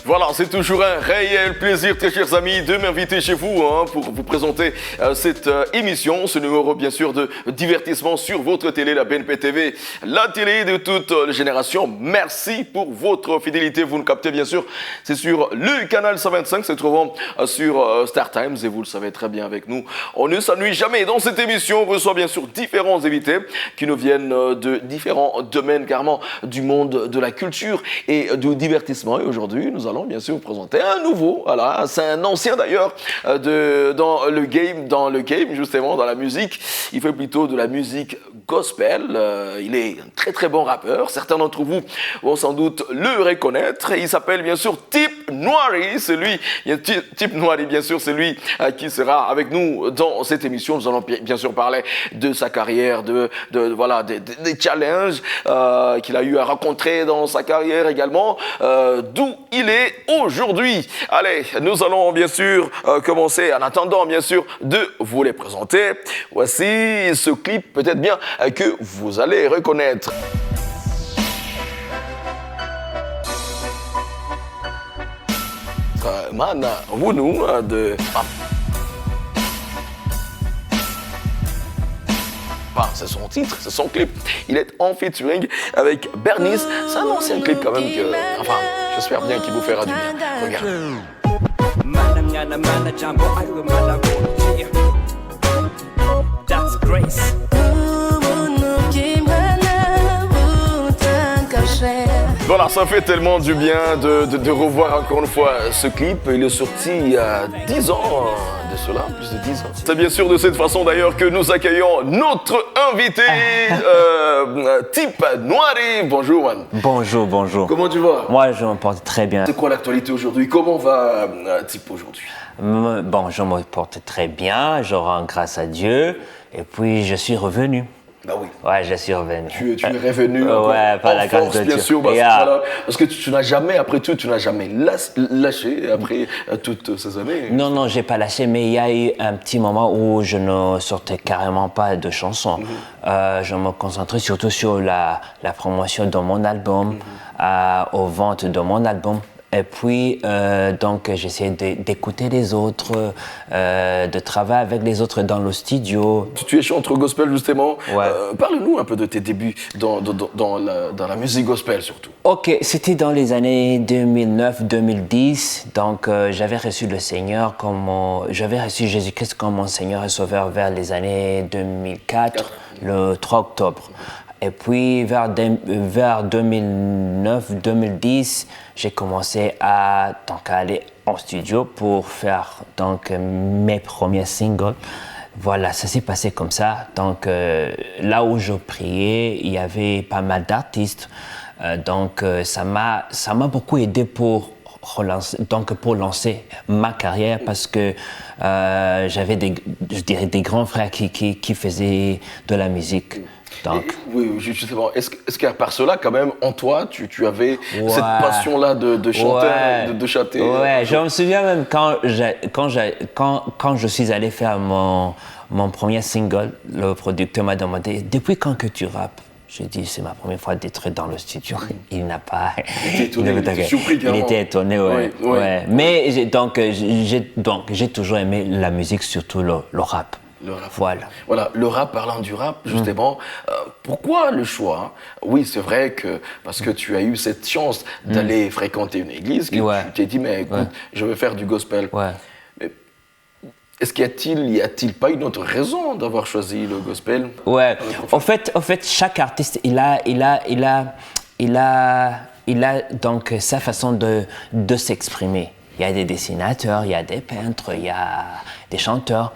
Voilà, c'est toujours un réel plaisir, très chers amis, de m'inviter chez vous pour vous présenter cette émission, ce numéro bien sûr de divertissement sur votre télé, la BNP TV, la télé de toute les générations. Merci pour votre fidélité. Vous nous captez bien sûr, c'est sur le canal 125, se trouvant sur Star Times et vous le savez très bien avec nous. On ne s'ennuie jamais. Dans cette émission, on reçoit bien sûr différents invités qui nous viennent de différents domaines carrément du monde de la culture et du divertissement. Et aujourd'hui, nous allons bien sûr vous présenter un nouveau. Voilà, c'est un ancien d'ailleurs dans le game justement, dans la musique. Il fait plutôt de la musique gospel. Il est un très très bon rappeur. Certains d'entre vous vont sans doute le reconnaître. Il s'appelle bien sûr Tip Noiri. Tip Noiri, bien sûr, c'est lui qui sera avec nous dans cette émission. Nous allons bien sûr parler de sa carrière, voilà, des challenges qu'il a eu à rencontrer dans sa carrière également, d'où il est aujourd'hui. Allez, nous allons bien sûr commencer en attendant bien sûr de vous les présenter. Voici ce clip peut-être bien que vous allez reconnaître. Man, vous nous de... Enfin, c'est son titre, c'est son clip. Il est en featuring avec Bernice. C'est un ancien clip quand même que... Enfin, j'espère bien qu'il vous fera du bien. Regarde. That's Grace. Voilà, ça fait tellement du bien de revoir encore une fois ce clip. Il est sorti il y a 10 ans de cela, plus de 10 ans. C'est bien sûr de cette façon d'ailleurs que nous accueillons notre invité, Tip Noiri. Bonjour, man. Bonjour, bonjour. Comment tu vas? Moi, je me porte très bien. C'est quoi l'actualité aujourd'hui? Comment va Tip aujourd'hui? Bon, je me porte très bien, je rends grâce à Dieu, et puis je suis revenu. Bah oui. Ouais, je suis revenu. Tu es revenu ouais, par la grâce force, de bien Dieu. sûr, parce que tu n'as jamais, après tout, tu n'as jamais lâché après toutes ces années. Non, j'ai pas lâché, mais il y a eu un petit moment où je ne sortais carrément pas de chansons. Je me concentrais surtout sur la promotion de mon album, aux ventes de mon album. Et puis, donc, j'essayais d'écouter les autres, de travailler avec les autres dans le studio. Tu es chanteur gospel, justement. Ouais. Parle-nous un peu de tes débuts dans la musique gospel, surtout. Ok, c'était dans les années 2009-2010. Donc, j'avais reçu le Seigneur j'avais reçu Jésus-Christ comme mon Seigneur et Sauveur vers les années 2004, le 3 octobre. Et puis, vers 2009-2010, j'ai commencé à aller en studio pour faire mes premiers singles. Voilà, ça s'est passé comme ça. Donc, là où je priais, il y avait pas mal d'artistes. Donc, ça m'a beaucoup aidé pour lancer ma carrière parce que j'avais des grands frères qui faisaient de la musique. Donc, oui, justement. Est-ce qu'à part cela, quand même, en toi, tu avais cette passion-là de chanter, de chanter? Ouais, je me souviens même quand je suis allé faire mon premier single, le producteur m'a demandé « Depuis quand que tu rappes ?» J'ai dit, c'est ma première fois d'être dans le studio. Il n'a pas... Il était étonné, il était surpris carrément. Il était étonné, ouais. Mais j'ai toujours aimé la musique, surtout le rap. Le rap. Voilà, le rap, parlant du rap, justement, pourquoi le choix? Oui, c'est vrai que parce que tu as eu cette chance d'aller fréquenter une église, que tu t'es dit, mais écoute, je veux faire du gospel. Ouais. Mais est-ce qu'il y a-t-il pas une autre raison d'avoir choisi le gospel? Ouais, en fait, chaque artiste, il a donc sa façon de s'exprimer. Il y a des dessinateurs, il y a des peintres, il y a des chanteurs.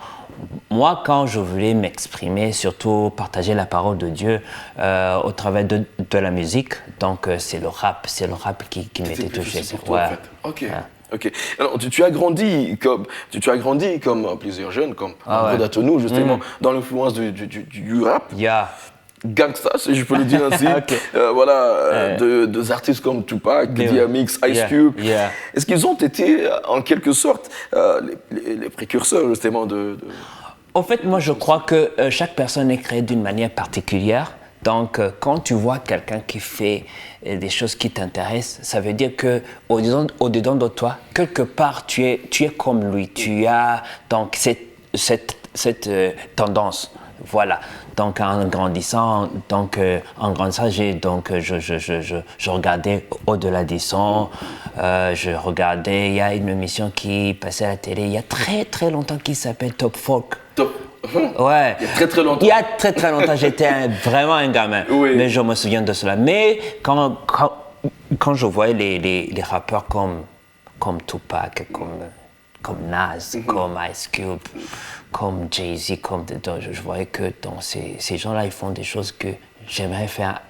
Moi, quand je voulais m'exprimer, surtout partager la parole de Dieu au travers de la musique, donc c'est le rap qui m'était touché. Ouais. Ok. Ouais. Ok. Alors, tu as grandi comme plusieurs jeunes, comme Rodatonou, justement, dans l'influence du rap. Yeah. Gangsta, si je peux le dire ainsi. Voilà, de artistes comme Tupac, DMX, Ice Cube. Est-ce qu'ils ont été, en quelque sorte, les précurseurs, justement, En fait, moi, je crois que chaque personne est créée d'une manière particulière. Donc, quand tu vois quelqu'un qui fait des choses qui t'intéressent, ça veut dire que au-dedans de toi, quelque part, tu es comme lui. Tu as donc cette tendance. Voilà. Donc, en grandissant, je regardais Au-delà des sons. Il y a une émission qui passait à la télé il y a très très longtemps qui s'appelle Top Folk. Ouais. Il y a très très longtemps. Il y a très très longtemps, j'étais vraiment un gamin. Oui. Mais je me souviens de cela. Mais quand je voyais les rappeurs comme Tupac, comme Nas, comme Ice Cube, comme Jay-Z, je voyais que ces gens-là, ils font des choses que j'aimerais faire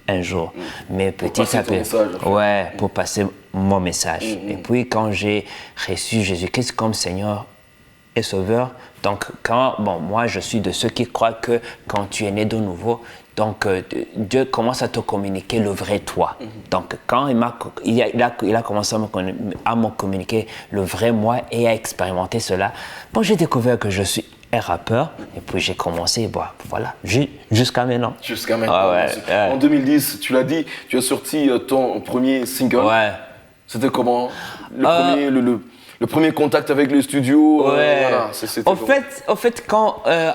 un jour. Mais petit à petit, ouais, pour passer mon message. Et puis quand j'ai reçu Jésus-Christ comme Seigneur et Sauveur, donc moi je suis de ceux qui croient que quand tu es né de nouveau, donc Dieu commence à te communiquer le vrai toi. Donc quand il a commencé à me communiquer le vrai moi et à expérimenter cela, bon, j'ai découvert que je suis un rappeur et puis j'ai commencé, voilà, jusqu'à maintenant. Jusqu'à maintenant. Ah ouais, ouais. En 2010, tu l'as dit, tu as sorti ton premier single. Ouais. C'était comment le premier contact avec le studio? Ouais. Voilà, Au fait,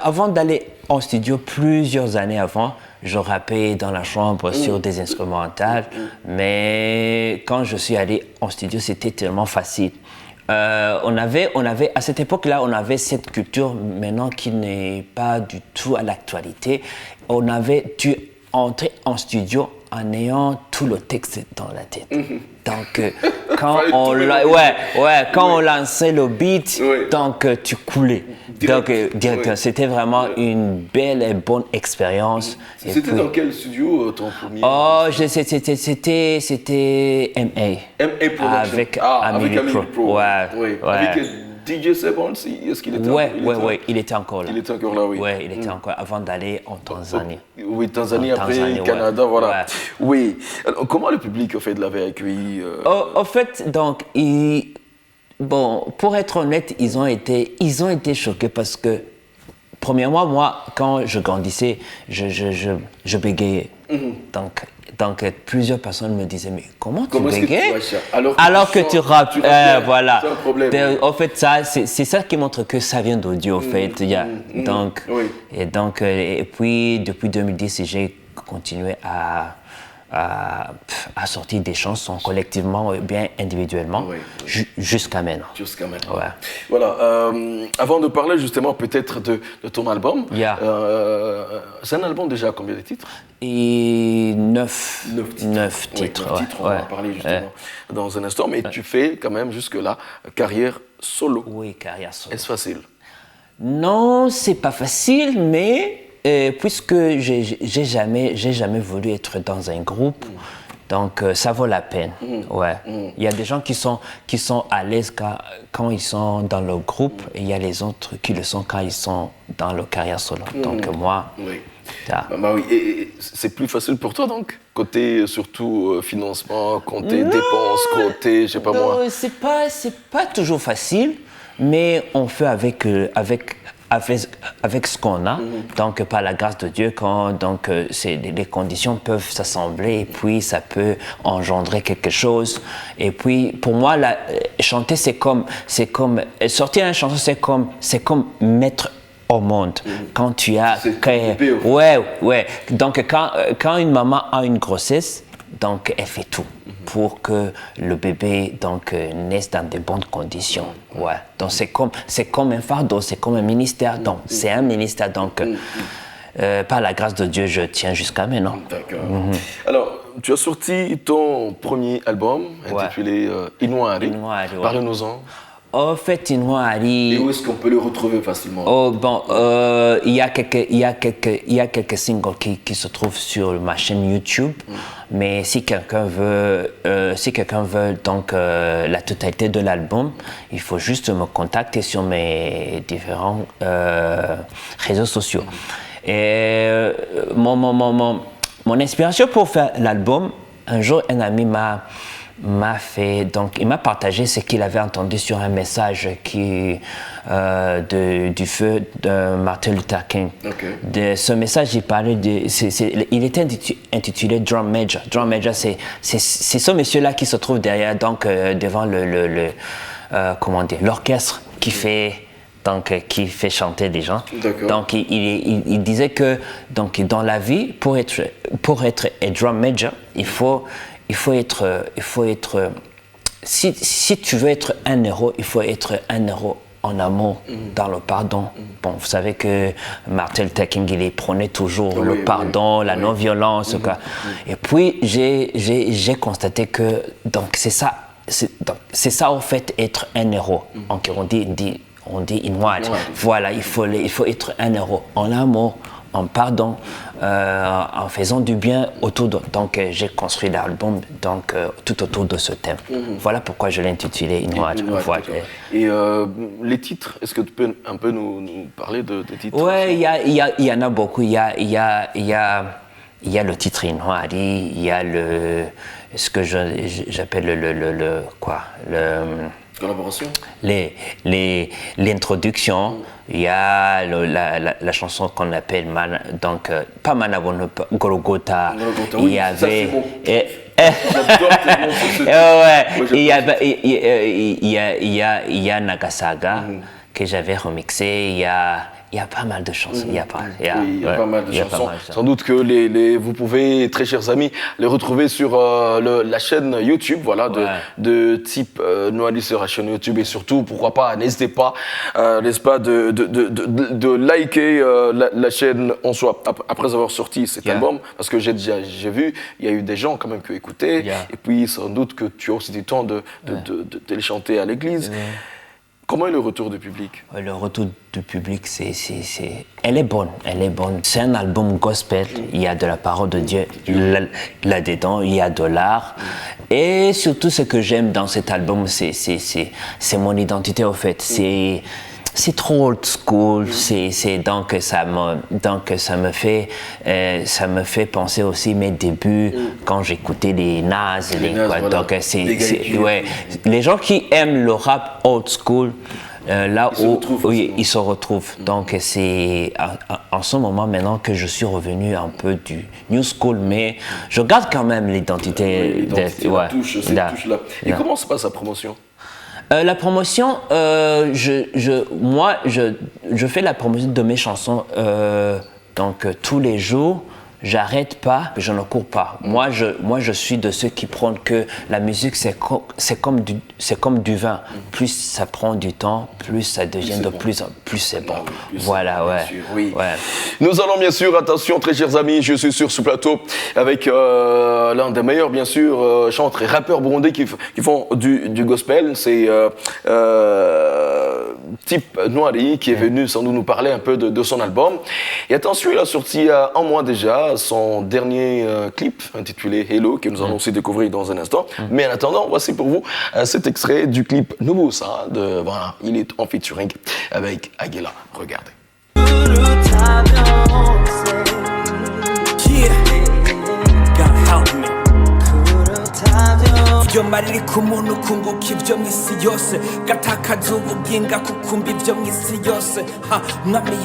avant d'aller en studio, plusieurs années avant, je rappais dans la chambre sur des instrumentales, mais quand je suis allé en studio, c'était tellement facile. On avait, à cette époque-là, on avait cette culture maintenant qui n'est pas du tout à l'actualité. Tu entrais en studio en ayant tout le texte dans la tête. Donc, quand on lançait le beat, donc tu coulais. Donc, c'était vraiment une belle et bonne expérience. C'était dans quel studio ton premier? Oh, c'était MA. MA Production. Avec Amelie Pro. Ouais. Avec DJ Sebon, est-ce qu'il était il était encore là. Il était encore là, oui. Oui, il était encore avant d'aller en Tanzanie. Oui, Tanzanie, après Canada, voilà. Ouais. Oui. Alors, comment le public, en fait, l'avait accueilli En fait, donc, pour être honnête, ils ont été choqués parce que, premièrement, moi, quand je grandissais, je bégayais. Donc, plusieurs personnes me disaient, mais comment tu bégayes alors que tu rappes? Voilà. C'est un problème. En fait, c'est ça qui montre que ça vient d'audio, en fait. Et puis, depuis 2010, j'ai continué à sortir des chansons collectivement, bien individuellement, jusqu'à maintenant. Jusqu'à maintenant. Ouais. Voilà. Avant de parler justement peut-être de ton album, c'est un album déjà combien de titres? Et 9 titres. On va en parler justement dans un instant, mais tu fais quand même jusque-là carrière solo. Oui, carrière solo. Est-ce facile? Non, c'est pas facile, mais puisque j'ai jamais voulu être dans un groupe, donc ça vaut la peine. Il y a des gens qui sont à l'aise quand ils sont dans le groupe, et il y a les autres qui le sont quand ils sont dans leur carrière solo. Donc moi, oui. Et c'est plus facile pour toi donc, côté surtout financement, côté dépenses, côté, je sais pas moi. C'est pas toujours facile, mais on fait avec ce qu'on a. Donc, par la grâce de Dieu, les conditions peuvent s'assembler et puis ça peut engendrer quelque chose. Et puis, pour moi, chanter, c'est comme sortir une chanson, c'est comme mettre au monde. Quand tu as... Donc, quand une maman a une grossesse, donc elle fait tout pour que le bébé naisse dans de bonnes conditions. Donc c'est comme un fardeau, c'est comme un ministère. Donc c'est un ministère. Donc par la grâce de Dieu, je tiens jusqu'à maintenant. D'accord. Alors, tu as sorti ton premier album intitulé Inouari. Parle-nous-en. En fait, Inouari... Et où est-ce qu'on peut le retrouver facilement? Il y a quelques singles qui se trouvent sur ma chaîne YouTube. Mais si quelqu'un veut donc la totalité de l'album, il faut juste me contacter sur mes différents réseaux sociaux. Et mon inspiration pour faire l'album, un jour un ami il m'a partagé ce qu'il avait entendu sur un message du feu de Martin Luther King. De ce message, il parlait il était intitulé Drum Major. Drum Major, c'est ce monsieur-là qui se trouve derrière, donc devant l'orchestre qui fait chanter des gens. Donc il disait que dans la vie, pour être un drum major, il faut être si tu veux être un héros, il faut être un héros en amour, dans le pardon. Bon, vous savez que Martin Luther King, il prônait toujours le pardon, la non-violence. Et puis j'ai constaté que c'est ça en fait être un héros. On dit Inouad. Voilà, il faut être un héros en amour, en pardon, en faisant du bien autour de. Donc j'ai construit l'album tout autour de ce thème. Voilà pourquoi je l'ai intitulé Inouad. Voilà. Et les titres, est-ce que tu peux un peu nous parler des titres? Ouais, il y en a beaucoup. Il y a le titre Inouad, il y a ce que j'appelle collaboration. L'introduction, il y a la chanson qu'on appelle pas Manabono, Golgotha. Il y avait. Il y a Nagasaga que j'avais remixé. Il y a pas mal de chansons. Il y a pas mal de chansons. Sans doute que vous pouvez, très chers amis, les retrouver sur la chaîne YouTube, de type Noali sur la chaîne YouTube. Et surtout, pourquoi pas, n'hésitez pas, n'est-ce pas, de liker la chaîne en soi après avoir sorti cet album. Parce que j'ai vu, il y a eu des gens quand même qui ont écouté. Et puis, sans doute que tu as aussi du temps de les chanter à l'église. Comment est le retour du public? Le retour du public, elle est bonne. C'est un album gospel, il y a de la parole de Dieu là-dedans, il y a de l'art. Et surtout, ce que j'aime dans cet album, c'est mon identité, au fait. C'est trop old school, donc ça me fait penser aussi mes débuts quand j'écoutais les Nas, donc les gens qui aiment le rap old school, ils se retrouvent. Donc c'est en ce moment maintenant que je suis revenu un peu du new school, mais je garde quand même l'identité. Et comment se passe la promotion? La promotion, moi, je fais la promotion de mes chansons tous les jours. J'arrête pas, je ne cours pas. Moi, je suis de ceux qui prônent que la musique, c'est comme du vin. Plus ça prend du temps, plus ça devient plus c'est bon. Voilà, ouais. Nous allons bien sûr, attention très chers amis, je suis sur ce plateau avec l'un des meilleurs bien sûr chanteurs et rappeurs burundais qui font du gospel. C'est Type Noari qui est venu sans nous parler un peu de son album. Et attention, il a sorti un mois déjà son dernier clip intitulé Hello, que nous allons aussi découvrir dans un instant. Mais en attendant, voici pour vous cet extrait du clip Nouveau Ça. Il est en featuring avec Aguila. Regardez.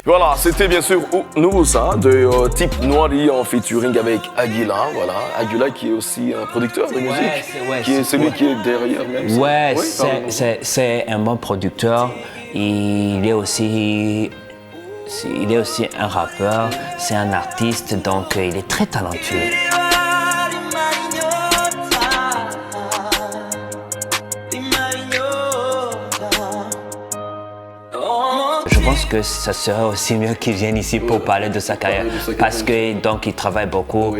Voilà, c'était bien sûr Nouveau Ça de Type Noari en featuring avec Aguila. Voilà, Aguila qui est aussi un producteur de musique, c'est lui qui est derrière même. Ouais, c'est un bon producteur. Il est aussi un rappeur, c'est un artiste, donc il est très talentueux. Je pense que ça serait aussi mieux qu'il vienne ici pour parler de sa carrière, parce que donc il travaille beaucoup.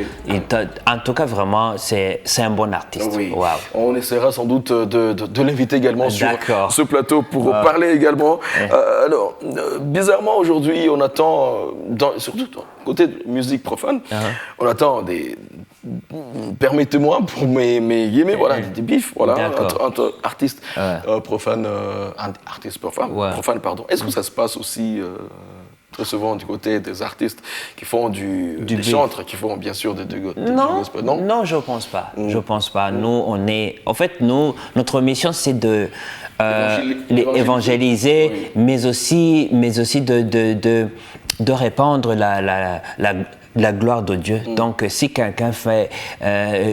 En tout cas, vraiment, c'est un bon artiste. Wow. On essaiera sans doute de l'inviter également sur ce plateau pour parler également. Alors, bizarrement, aujourd'hui, on attend, surtout côté de musique profane, on attend permettez-moi pour mes guillemets, des bifs, entre artistes profanes, profane, pardon. Est-ce que ça se passe aussi très souvent du côté des artistes qui font des beat. chantres, qui font bien sûr du Non, gospel, non? non, je pense pas. Je pense pas. Nous, en fait, notre mission, c'est de évangéliser, oui. mais aussi de répandre la gloire de Dieu. Donc, si quelqu'un fait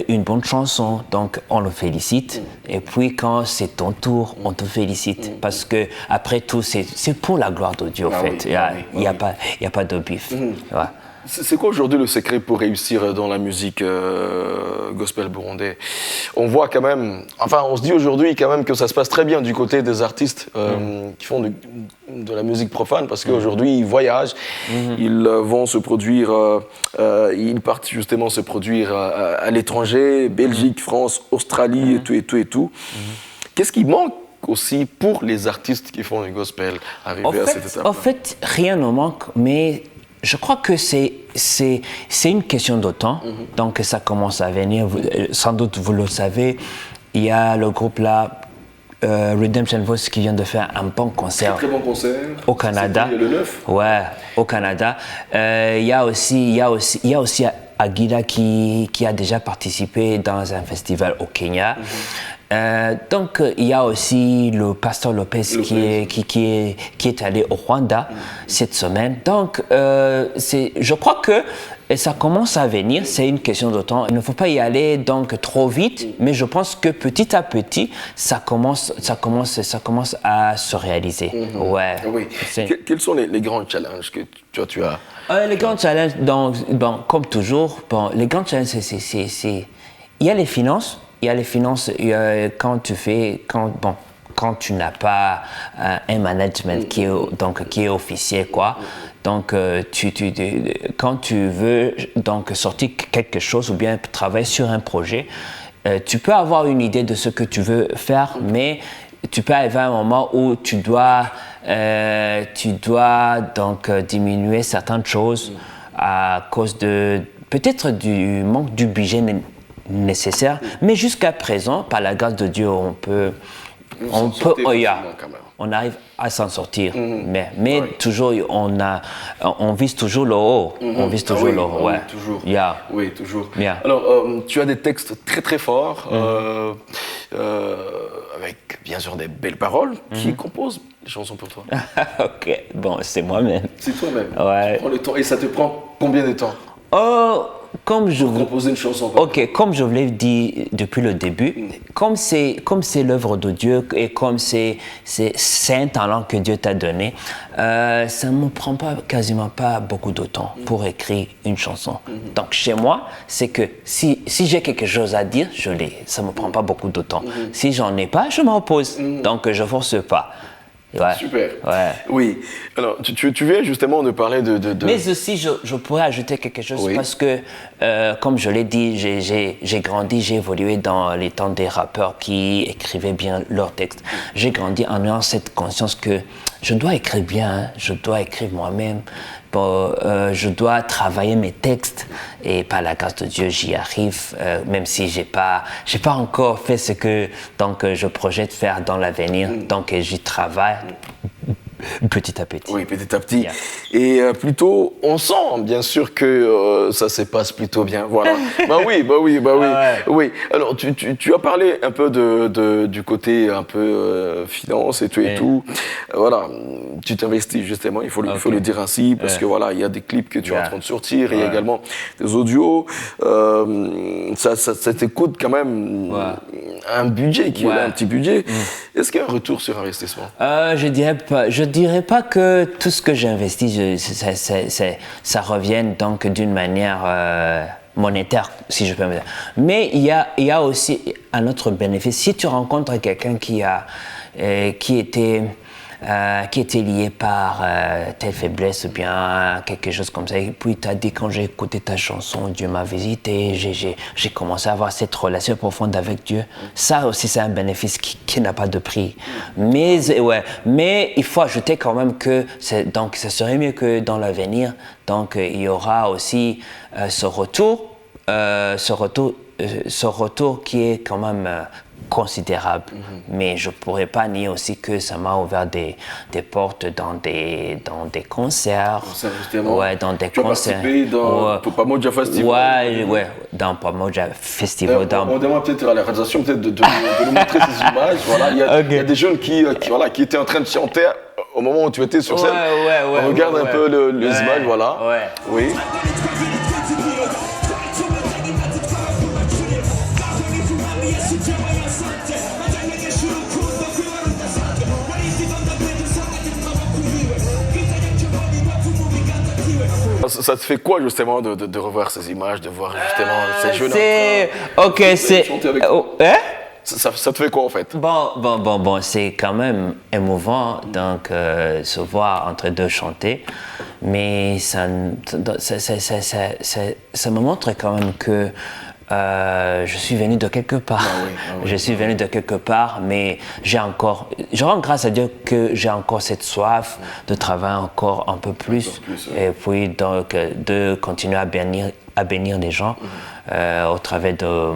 une bonne chanson, donc on le félicite. Et puis, quand c'est ton tour, on te félicite. Parce que après tout, c'est pour la gloire de Dieu, en fait. Il n'y a pas de bif. Ouais. C'est quoi aujourd'hui le secret pour réussir dans la musique gospel burundais? On voit quand même, enfin on se dit aujourd'hui quand même que ça se passe très bien du côté des artistes qui font de la musique profane parce qu'aujourd'hui ils voyagent, ils vont se produire, ils partent justement se produire à l'étranger, Belgique, France, Australie et tout. Qu'est-ce qui manque aussi pour les artistes qui font du gospel arriver à cette étape? En fait, rien ne manque, mais je crois que c'est une question de temps. Donc ça commence à venir. Sans doute vous le savez, il y a le groupe là, Redemption Voice, qui vient de faire un bon concert. Très bon concert. Au Canada. C'était le 9. Ouais, au Canada. Il y a aussi Aguila qui a déjà participé dans un festival au Kenya. Donc, il y a aussi le pasteur Lopez qui est allé au Rwanda cette semaine. Donc, je crois que ça commence à venir, c'est une question de temps. Il ne faut pas y aller donc trop vite, mais je pense que petit à petit, ça commence à se réaliser. Ouais. Oui. Quels sont les grands challenges que tu as? Les grands challenges, donc, comme toujours, les grands challenges, il y a les finances. Il y a les finances quand tu n'as pas un management qui est officiel, quoi. Donc, quand tu veux donc sortir quelque chose ou bien travailler sur un projet, tu peux avoir une idée de ce que tu veux faire, mais tu peux arriver à un moment où tu dois donc diminuer certaines choses à cause de peut-être du manque du budget nécessaire, mais jusqu'à présent, par la grâce de Dieu, on arrive à s'en sortir. Mais toujours, on vise toujours le haut. On vise toujours le haut. Ouais. Toujours. Yeah. Oui, toujours. Yeah. Alors, tu as des textes très très forts, avec bien sûr des belles paroles. Qui compose les chansons pour toi? Ok, bon, c'est moi-même. C'est toi-même. Ouais. Tu prends le temps. Et ça te prend combien de temps? Composer une chanson. Comme je vous l'ai dit depuis le début, comme c'est l'œuvre de Dieu et comme c'est un talent que Dieu t'a donné, ça ne me prend quasiment pas beaucoup de temps pour écrire une chanson. Donc chez moi, c'est que si j'ai quelque chose à dire, je l'ai. Ça ne me prend pas beaucoup de temps. Si j'en ai pas, je me repose. Donc je ne force pas. Ouais. Super. Ouais. Oui. Alors, tu viens justement de parler de... Mais aussi, je pourrais ajouter quelque chose parce que, comme je l'ai dit, j'ai grandi, j'ai évolué dans les temps des rappeurs qui écrivaient bien leurs textes. J'ai grandi en ayant cette conscience que je dois écrire bien, je dois écrire moi-même. Je dois travailler mes textes et par la grâce de Dieu, j'y arrive, même si j'ai pas encore fait ce que je projette faire dans l'avenir. Donc j'y travaille petit à petit. Oui, petit à petit. Yeah. Et plutôt, on sent bien sûr que ça se passe plutôt bien. Voilà. Bah oui. Ouais. Oui. Alors, tu as parlé un peu du côté un peu finance et tout. Voilà. Tu t'investis justement, il faut le dire ainsi, parce que voilà, il y a des clips que tu es en train de sortir, il y a également des audios. Ça t'écoute quand même un budget qui est là, un petit budget. Est-ce qu'il y a un retour sur investissement? Je dirais pas que tout ce que j'investis, ça revienne donc d'une manière monétaire, si je peux me dire. Mais il y a aussi un autre bénéfice. Si tu rencontres quelqu'un qui était lié par telle faiblesse ou bien quelque chose comme ça. Et puis tu as dit, quand j'ai écouté ta chanson, Dieu m'a visité, j'ai commencé à avoir cette relation profonde avec Dieu. Ça aussi, c'est un bénéfice qui n'a pas de prix. Mais il faut ajouter quand même que donc ça serait mieux que dans l'avenir, donc il y aura aussi ce retour qui est quand même considérable. Mais je pourrais pas nier aussi que ça m'a ouvert des portes dans des concerts. Justement. Ouais, dans des tu concerts. Tu as participé dans Pamoja Festival. Ouais, dans Pamoja Festival. On demande peut-être à la réalisation peut-être de nous montrer ces images. Voilà, il y a des jeunes qui étaient en train de chanter au moment où tu étais sur scène. On regarde un peu les images, voilà. Ouais. Oui. Ça te fait quoi justement de revoir ces images, de voir justement ces jeunes chanter avec toi? Ça te fait quoi en fait? Bon, c'est quand même émouvant donc se voir entre deux chanter, mais ça me montre quand même que je suis venu de quelque part. Je suis venu de quelque part, mais je rends grâce à Dieu que j'ai encore cette soif de travailler encore un peu plus, et puis donc de continuer à bénir les gens au travers de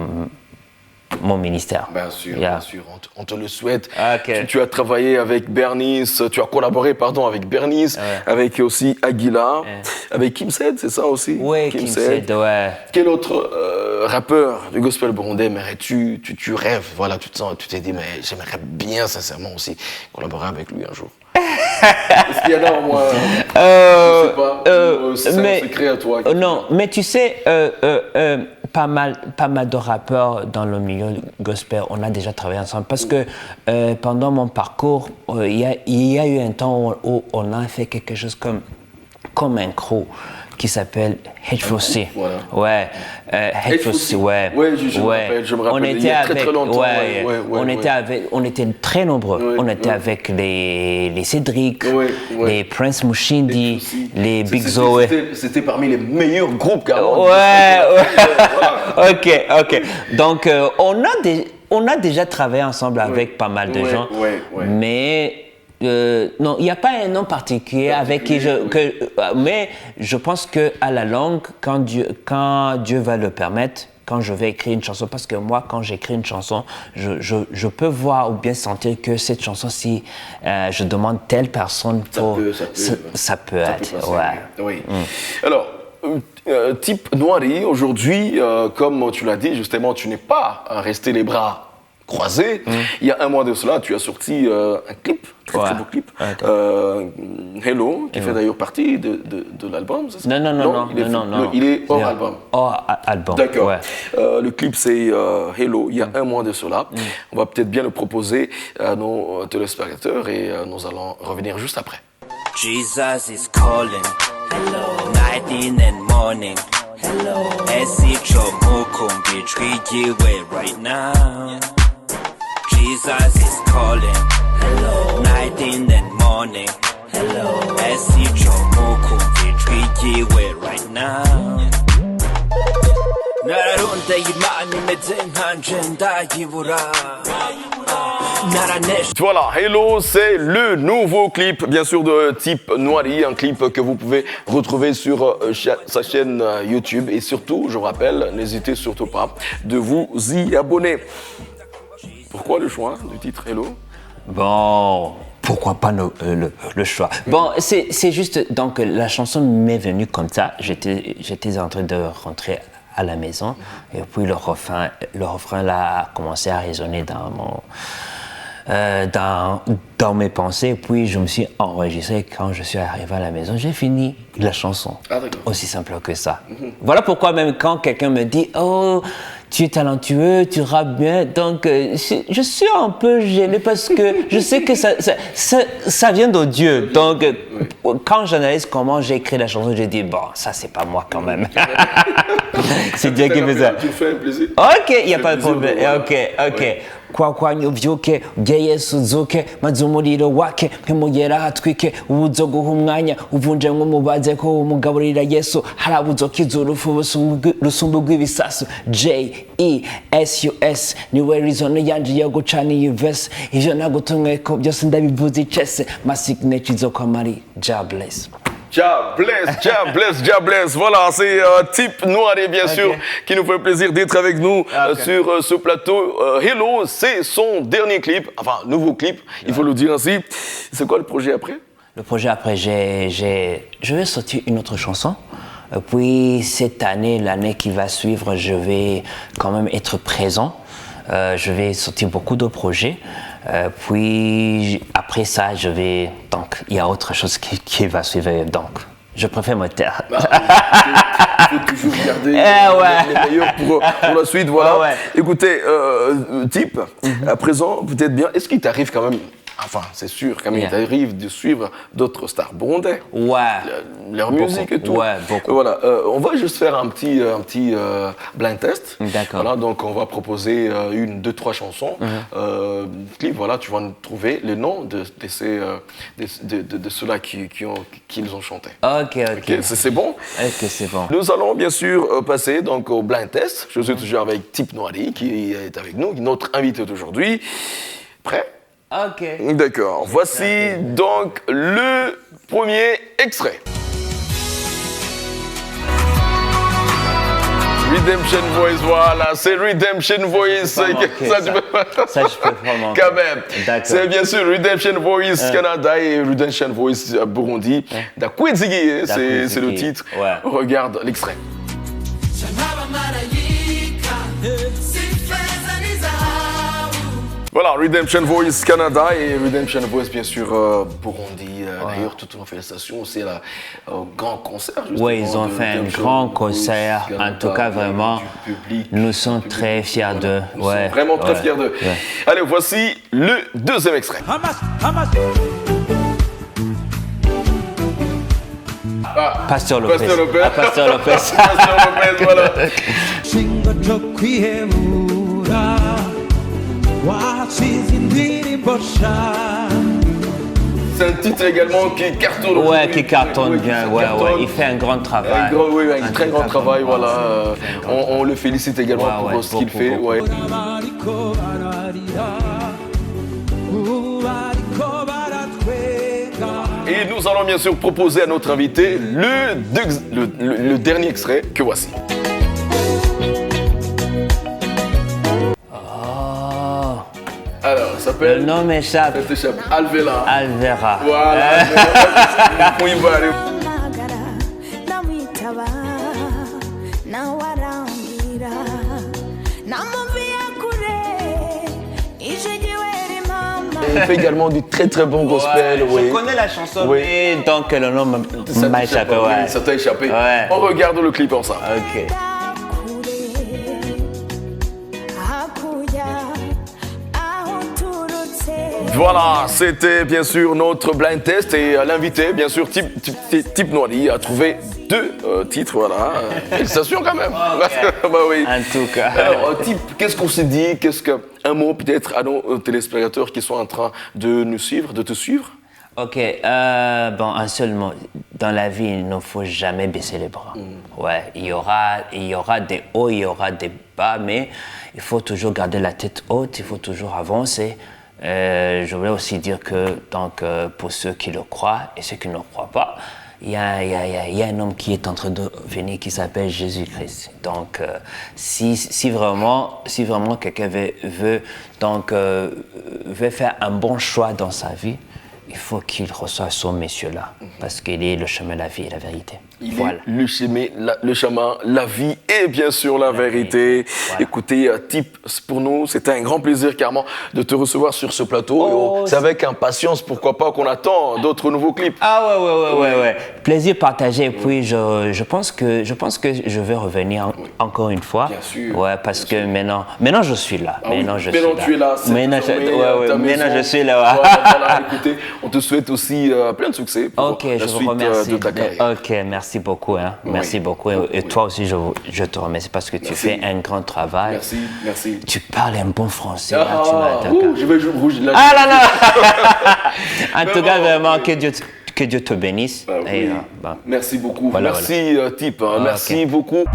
mon ministère. Bien sûr, on te le souhaite. Okay. Tu as travaillé avec Bernice, tu as collaboré avec Bernice, avec aussi Aguila, avec Kim Sed, c'est ça aussi? Oui, Kim Sed, ouais. Quel autre rappeur du gospel burundais tu rêves, voilà, tu t'es dit, mais j'aimerais bien sincèrement aussi collaborer avec lui un jour. Est-ce qu'il y en a au moins je sais pas, c'est un secret à toi? Non, mais tu sais, pas mal de rappeurs dans le milieu gospel, on a déjà travaillé ensemble parce que pendant mon parcours, il y a eu un temps où on a fait quelque chose comme un crew qui s'appelle H4C. Voilà. Ouais, H4C, ouais. Ouais, je me rappelle. Il y a très longtemps. On était très nombreux. On était avec les Cédric, les Prince Mushindi, les Big Zoe. C'était parmi les meilleurs groupes, carrément. Ouais. Ok. Donc, on a déjà travaillé ensemble avec pas mal de gens. Mais non, il n'y a pas un nom particulier avec qui mais je pense que à la longue, quand Dieu va le permettre, quand je vais écrire une chanson, parce que moi, quand j'écris une chanson, je peux voir ou bien sentir que cette chanson-ci, je demande telle personne pour... Ça peut être, ouais. Oui. Alors, type Noiri, aujourd'hui, comme tu l'as dit, justement, tu n'es pas resté les bras croisés. Il y a un mois de cela, tu as sorti un clip, très beau clip, Hello, qui fait d'ailleurs partie de l'album, c'est ça? Non. Il est hors album. Hors album. D'accord. Le clip, c'est Hello, il y a un mois de cela. On va peut-être bien le proposer à nos téléspectateurs et nous allons revenir juste après. Jesus is calling. Hello. Night in and morning. Hello. Right now. Jesus is calling. Hello. Night in and morning. Hello. Right now. Voilà, Hello, c'est le nouveau clip, bien sûr, de type Noiri, un clip que vous pouvez retrouver sur sa chaîne YouTube. Et surtout, je vous rappelle, n'hésitez surtout pas de vous y abonner. Pourquoi le choix du titre Hello? Bon, pourquoi pas le choix? Bon, c'est juste, donc la chanson m'est venue comme ça. J'étais en train de rentrer à la maison et puis le refrain là a commencé à résonner dans mes pensées, puis je me suis enregistré. Quand je suis arrivé à la maison, j'ai fini la chanson. Aussi simple que ça. Voilà pourquoi même quand quelqu'un me dit « Oh, tu es talentueux, tu rappes bien », donc je suis un peu gêné parce que je sais que ça vient de Dieu. Donc quand j'analyse comment j'ai écrit la chanson, je dis « Bon, ça c'est pas moi quand même ». C'est Dieu qui fait ça. Tu fais un plaisir. Ok, il n'y a pas de problème. Ok. Kwa nyuvyuke bya Yesu zuke maze umuriro wake mpemugera hatwike ubuzo guha umwanya uvunje nk'umubaze ko umugaburira Yesu harabuzo kizuru rusumbu rw'ibisasu JESUS niwe reason yanje yo gucana iyi verse ivyo nagutumwe ko byose ndabivuze icese ma signature zo kwa Mari. God bless. Jah bless. Voilà, c'est Type Noiry, bien sûr, qui nous fait plaisir d'être avec nous sur ce plateau. Hello, c'est son dernier clip, enfin, nouveau clip, il faut le dire ainsi. C'est quoi le projet après? Le projet après, je vais sortir une autre chanson. Puis cette année, l'année qui va suivre, je vais quand même être présent. Je vais sortir beaucoup de projets. Puis après ça, donc il y a autre chose qui va suivre. Donc je préfère me taire. Il faut toujours garder les meilleurs pour la suite. Voilà. Ouais. Écoutez, Type, à présent, peut-être bien, est-ce qu'il t'arrive quand même, enfin c'est sûr, quand même, il t'arrive de suivre d'autres stars burundais? Ouais. Leur musique et tout. Ouais, beaucoup. Voilà, on va juste faire un petit blind test. D'accord. Voilà, donc on va proposer une, deux, trois chansons. Clip, voilà, tu vas nous trouver le nom de ceux-là qui les ont chantés. Ok. C'est bon? Ok, c'est bon. Nous allons bien sûr passer donc au blind test. Je suis toujours avec Type Noiry qui est avec nous, notre invité d'aujourd'hui. Prêt? Ok. D'accord. Voici donc le premier extrait. Redemption Voice, voilà, c'est Redemption Voice. Ça, je peux pas manquer. Quand même. D'accord. C'est bien sûr Redemption Voice Canada et Redemption Voice Burundi. Dakwizigi, c'est le titre. Ouais. Regarde l'extrait. Voilà, Redemption Voice Canada et Redemption Voice, bien sûr, Burundi. D'ailleurs, toute une félictation aussi à grand concert. Oui, ils ont fait un grand concert. En tout cas, vraiment, nous sommes très fiers d'eux. Nous sommes vraiment très fiers d'eux. Ouais. Allez, voici le deuxième extrait. Pasteur Lopez. Pasteur Lopez. Pasteur Lopez. Pasteur Lopez, voilà. C'est un titre également qui cartonne. Ouais, qui cartonne bien. Ouais. Il fait un grand travail. Un très grand travail, voilà. On le félicite également pour ce qu'il fait. Ouais. Et nous allons bien sûr proposer à notre invité le dernier extrait que voici. Alors, ça s'appelle. Le nom m'échappe. Ça t'échappe. Alvela. Alvera. Voilà. On y va aller. Il fait également du très très bon gospel. Je connais la chanson, mais donc le nom m'a échappé. Ça t'a échappé. Ouais. On regarde le clip ensemble. Ok. Voilà, c'était bien sûr notre blind test et l'invité, bien sûr, Type Noiry, a trouvé deux titres, voilà. Félicitations quand même. Bah oui. En tout cas. Alors, Type, qu'est-ce qu'on s'est dit? Un mot peut-être à nos téléspectateurs qui sont en train de nous suivre, de te suivre? Ok, bon, un seul mot. Dans la vie, il ne faut jamais baisser les bras. Ouais, il y aura des hauts, il y aura des bas, mais il faut toujours garder la tête haute, il faut toujours avancer. Je voulais aussi dire que donc, pour ceux qui le croient et ceux qui ne le croient pas, il y a un homme qui est en train de venir qui s'appelle Jésus-Christ. Donc, si vraiment quelqu'un veut faire un bon choix dans sa vie, il faut qu'il reçoive ce monsieur-là, parce qu'il est le chemin, la vie et la vérité. Voilà. Le chemin, la vie et bien sûr la vérité. Voilà. Écoutez, Type, pour nous, c'était un grand plaisir carrément de te recevoir sur ce plateau. C'est avec impatience, pourquoi pas, qu'on attend d'autres nouveaux clips. Ah ouais. Plaisir partagé. Et puis je pense que je vais revenir encore une fois. Bien sûr. Ouais, parce que maintenant je suis là. Maintenant tu es là. Maintenant je suis là. Voilà, écoutez, on te souhaite aussi plein de succès pour la suite de ta carrière. Ok, merci beaucoup. Merci beaucoup. Et toi aussi, je te remercie parce que tu fais un grand travail. Merci. Tu parles un bon français. Je vais jouer rouge là. Ah là là. En tout cas, vraiment, que Dieu te bénisse. Merci beaucoup. Merci, Type. Merci beaucoup.